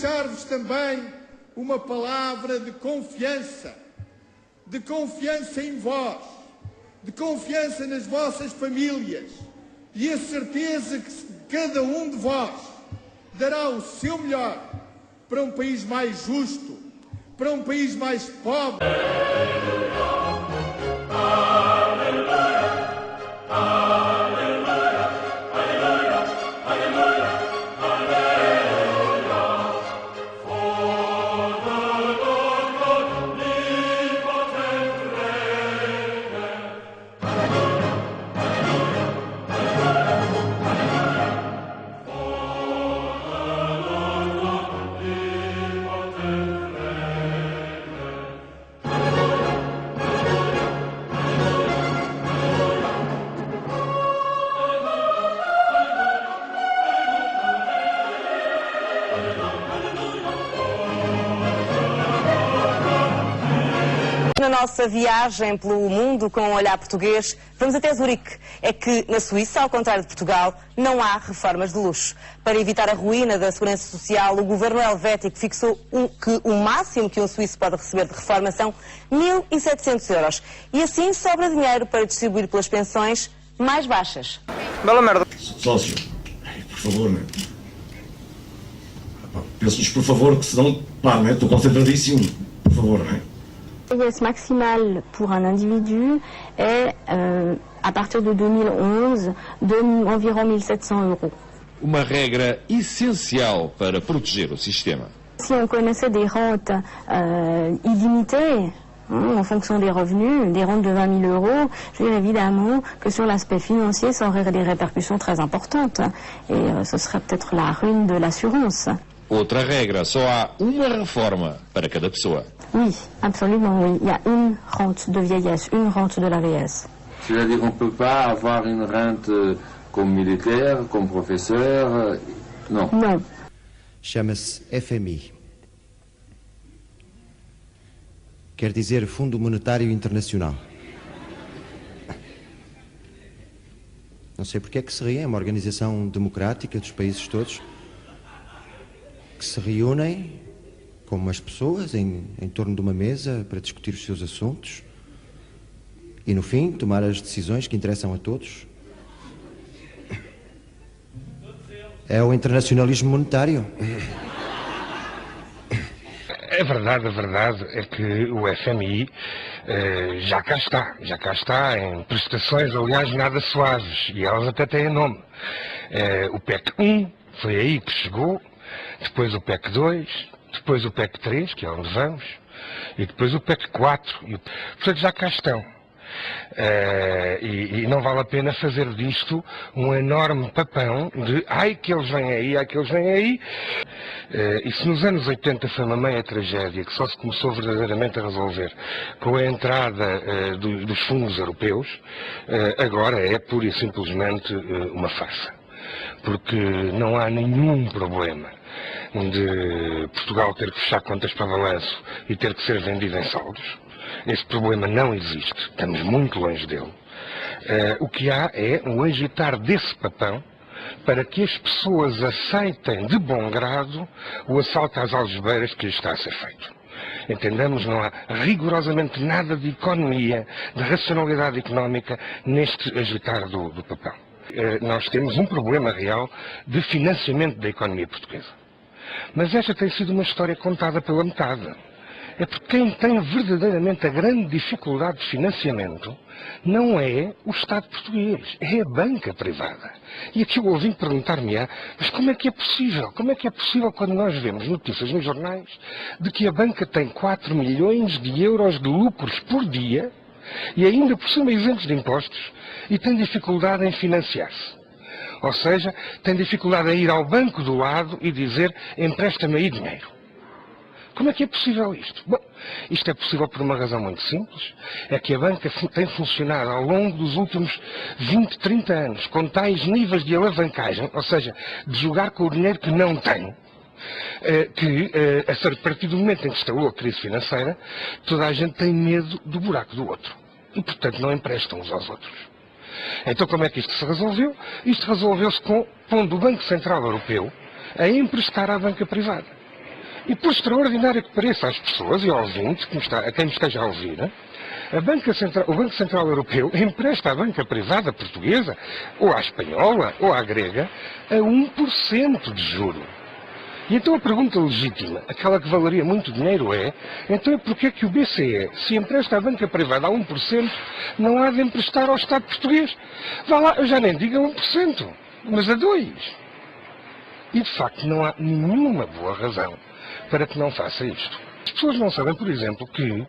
deixar-vos também uma palavra de confiança em vós, de confiança nas vossas famílias e a certeza que cada um de vós dará o seu melhor para um país mais justo, para um país mais pobre. Na nossa viagem pelo mundo com um olhar português, vamos até Zurique. É que na Suíça, ao contrário de Portugal, não há reformas de luxo. Para evitar a ruína da segurança social, o governo helvético fixou que o máximo que um suíço pode receber de reforma são 1.700 euros. E assim sobra dinheiro para distribuir pelas pensões mais baixas. Bela merda. Sócio, por favor, né? Peço-lhes, por favor, que senão, pá, né? Estou concentradíssimo. Por favor, né? La vieillesse maximale pour un individu est, à partir de 2011, de environ 1.700 euros. Uma regra essencial para proteger o sistema. Si on connaissait des rentes illimitées, en fonction des revenus, des rentes de 20 000 euros, je dirais évidemment que sur l'aspect financier, ça aurait des répercussions très importantes. Et ce serait peut-être la ruine de l'assurance. Outra regra, só há uma reforma para cada pessoa. Oui, absolument, oui. Il y a une rente de vieillesse, une rente de la vieillesse. C'est-à-dire qu'on ne peut pas avoir une rente comme militaire, comme professeur, non. Non. Chama-se FMI. Quer dizer Fundo Monetário Internacional. Não sei porque é que se riem, é uma organização democrática dos países todos que se reúnem como as pessoas em torno de uma mesa para discutir os seus assuntos e, no fim, tomar as decisões que interessam a todos. É o internacionalismo monetário. A verdade é que o FMI já cá está em prestações, aliás, nada suaves, e elas até têm nome. O PEC 1 foi aí que chegou, depois o PEC 2, depois o PEC 3, que é onde vamos, e depois o PEC 4. Portanto, já cá estão. E não vale a pena fazer disto um enorme papão de ai que eles vêm aí, ai que eles vêm aí. E se nos anos 80 foi uma meia tragédia que só se começou verdadeiramente a resolver com a entrada dos fundos europeus, agora é pura e simplesmente uma farsa. Porque não há nenhum problema de Portugal ter que fechar contas para balanço e ter que ser vendido em saldos. Esse problema não existe, estamos muito longe dele. O que há é um agitar desse papão para que as pessoas aceitem de bom grado o assalto às algibeiras que lhes está a ser feito. Entendamos, não há rigorosamente nada de economia, de racionalidade económica neste agitar do papão. Nós temos um problema real de financiamento da economia portuguesa. Mas esta tem sido uma história contada pela metade. É porque quem tem verdadeiramente a grande dificuldade de financiamento não é o Estado português, é a banca privada. E aqui eu ouvi perguntar-me-á, mas como é que é possível? Como é que é possível quando nós vemos notícias nos jornais de que a banca tem 4 milhões de euros de lucros por dia e ainda por cima isentos de impostos e tem dificuldade em financiar-se? Ou seja, tem dificuldade em ir ao banco do lado e dizer empresta-me aí dinheiro. Como é que é possível isto? Bom, isto é possível por uma razão muito simples. É que a banca tem funcionado ao longo dos últimos 20, 30 anos com tais níveis de alavancagem, ou seja, de jogar com o dinheiro que não tem, que a partir do momento em que instalou a crise financeira, toda a gente tem medo do buraco do outro. E, portanto, não emprestam uns aos outros. Então, como é que isto se resolveu? Isto resolveu-se pondo o Banco Central Europeu a emprestar à banca privada. E por extraordinário que pareça às pessoas e aos ouvintes, a quem me esteja a ouvir, o Banco Central Europeu empresta à banca privada portuguesa, ou à espanhola, ou à grega, a 1% de juro. E então a pergunta legítima, aquela que valeria muito dinheiro então porquê que o BCE, se empresta à banca privada a 1%, não há de emprestar ao Estado português? Vá lá, eu já nem digo a 1%, mas a 2%. E de facto não há nenhuma boa razão para que não faça isto. As pessoas não sabem, por exemplo, que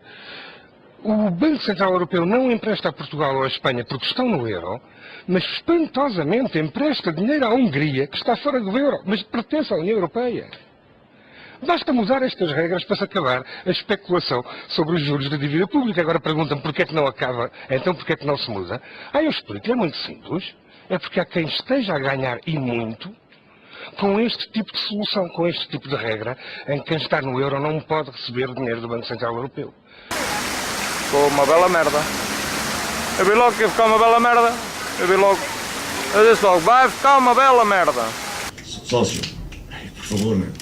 o Banco Central Europeu não empresta a Portugal ou a Espanha porque estão no euro, mas espantosamente empresta dinheiro à Hungria, que está fora do euro, mas pertence à União Europeia. Basta mudar estas regras para se acabar a especulação sobre os juros da dívida pública. Agora perguntam porquê é que não acaba, então porquê é que não se muda? Eu explico, é muito simples. É porque há quem esteja a ganhar e muito com este tipo de solução, com este tipo de regra, em que quem está no euro não pode receber o dinheiro do Banco Central Europeu. Ficou uma bela merda. Eu vi logo que ia ficar uma bela merda. Eu disse logo, vai ficar uma bela merda. Sócio, por favor, né?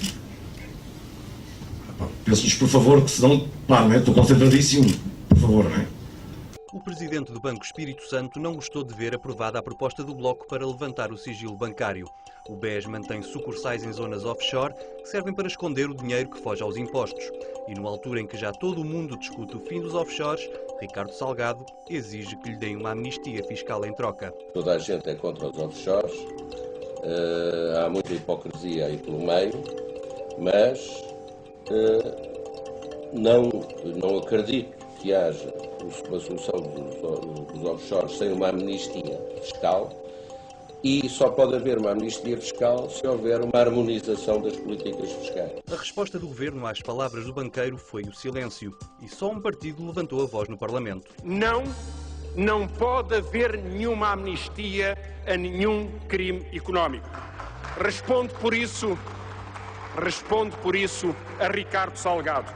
Peço-lhes, por favor, que senão, pá, né? Estou concentradíssimo. Por favor, né? O presidente do Banco Espírito Santo não gostou de ver aprovada a proposta do Bloco para levantar o sigilo bancário. O BES mantém sucursais em zonas offshore que servem para esconder o dinheiro que foge aos impostos. E numa altura em que já todo o mundo discute o fim dos offshores, Ricardo Salgado exige que lhe deem uma amnistia fiscal em troca. Toda a gente é contra os offshores, há muita hipocrisia aí pelo meio, mas não acredito que haja uma solução dos offshores sem uma amnistia fiscal. E só pode haver uma amnistia fiscal se houver uma harmonização das políticas fiscais. A resposta do governo às palavras do banqueiro foi o silêncio. E só um partido levantou a voz no Parlamento. Não pode haver nenhuma amnistia a nenhum crime económico. Respondo por isso a Ricardo Salgado.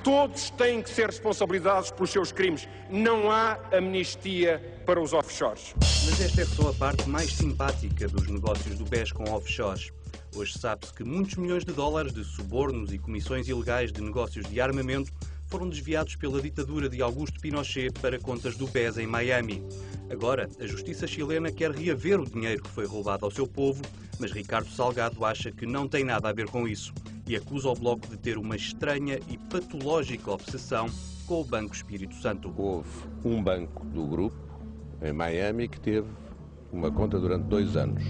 Todos têm que ser responsabilizados pelos seus crimes. Não há amnistia para os offshores. Mas esta é só a parte mais simpática dos negócios do BES com offshores. Hoje sabe-se que muitos milhões de dólares de subornos e comissões ilegais de negócios de armamento foram desviados pela ditadura de Augusto Pinochet para contas do BES em Miami. Agora, a justiça chilena quer reaver o dinheiro que foi roubado ao seu povo, mas Ricardo Salgado acha que não tem nada a ver com isso e acusa o Bloco de ter uma estranha e patológica obsessão com o Banco Espírito Santo. Houve um banco do grupo em Miami que teve uma conta durante 2 anos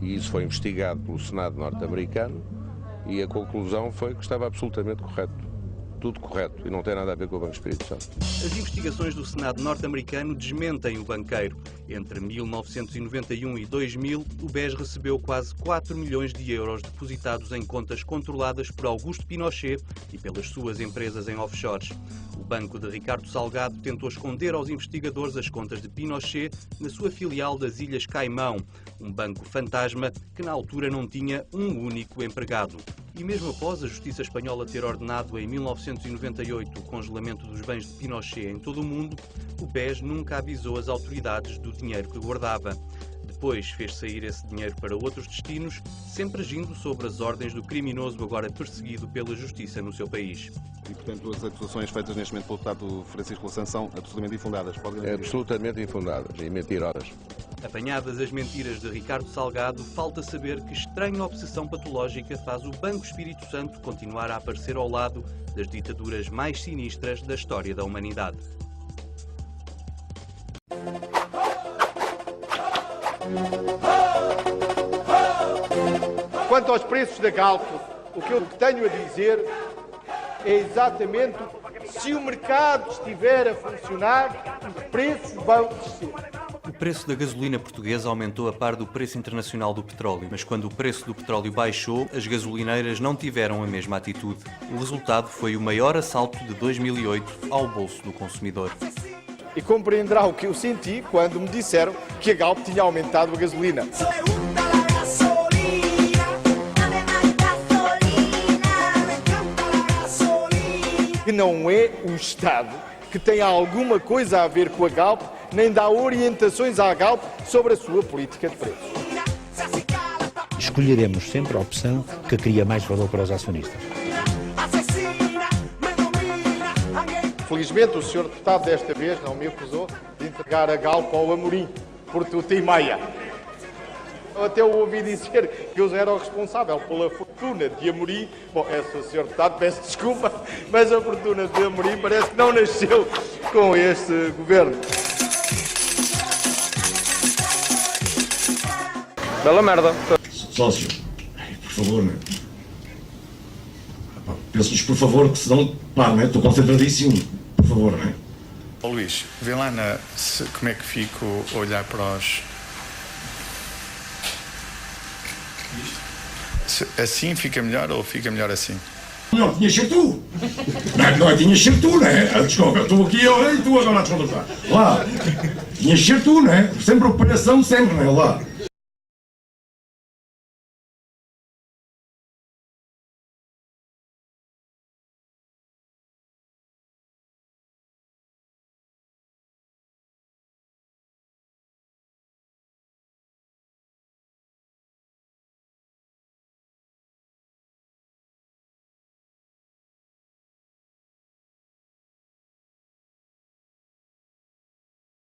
e isso foi investigado pelo Senado norte-americano e a conclusão foi que estava absolutamente correto. Tudo correto e não tem nada a ver com o Banco Espírito Santo. As investigações do Senado norte-americano desmentem o banqueiro. Entre 1991 e 2000, o BES recebeu quase 4 milhões de euros depositados em contas controladas por Augusto Pinochet e pelas suas empresas em offshores. O banco de Ricardo Salgado tentou esconder aos investigadores as contas de Pinochet na sua filial das Ilhas Caimão, um banco fantasma que na altura não tinha um único empregado. E mesmo após a justiça espanhola ter ordenado em 1998 o congelamento dos bens de Pinochet em todo o mundo, o BES nunca avisou as autoridades do dinheiro que guardava. Depois fez sair esse dinheiro para outros destinos, sempre agindo sobre as ordens do criminoso agora perseguido pela justiça no seu país. E, portanto, as acusações feitas neste momento pelo deputado Francisco Louçã são absolutamente infundadas? Absolutamente infundadas e mentirosas. Apanhadas as mentiras de Ricardo Salgado, falta saber que estranha obsessão patológica faz o Banco Espírito Santo continuar a aparecer ao lado das ditaduras mais sinistras da história da humanidade. Quanto aos preços da Galp, o que eu tenho a dizer é exatamente se o mercado estiver a funcionar, os preços vão descer. O preço da gasolina portuguesa aumentou a par do preço internacional do petróleo, mas quando o preço do petróleo baixou, as gasolineiras não tiveram a mesma atitude. O resultado foi o maior assalto de 2008 ao bolso do consumidor. E compreenderá o que eu senti quando me disseram que a Galp tinha aumentado a gasolina. Que não é o Estado que tem alguma coisa a ver com a Galp, nem dá orientações à Galp sobre a sua política de preços. Escolheremos sempre a opção que cria mais valor para os acionistas. Felizmente o Sr. Deputado desta vez não me acusou de entregar a Galp ao Amorim, por tudo e meia. Até eu ouvi dizer que eu era o responsável pela fortuna de Amorim. Bom, Sr. Deputado, peço desculpa, mas a fortuna de Amorim parece que não nasceu com este governo. Bela merda. Sócio, por favor, né? Peço-lhes, por favor, que senão, pá, né? Estou concentradíssimo. Por favor, né? Ó Luís, vê lá como é que fico a olhar para os... Assim fica melhor ou fica melhor assim? Não, tinhas ser tu. Não, tinhas ser tu, né? Desculpa, eu estou aqui e tu agora a descontar. Lá, tinhas ser tu, né? Sempre operação, sempre, né? Lá.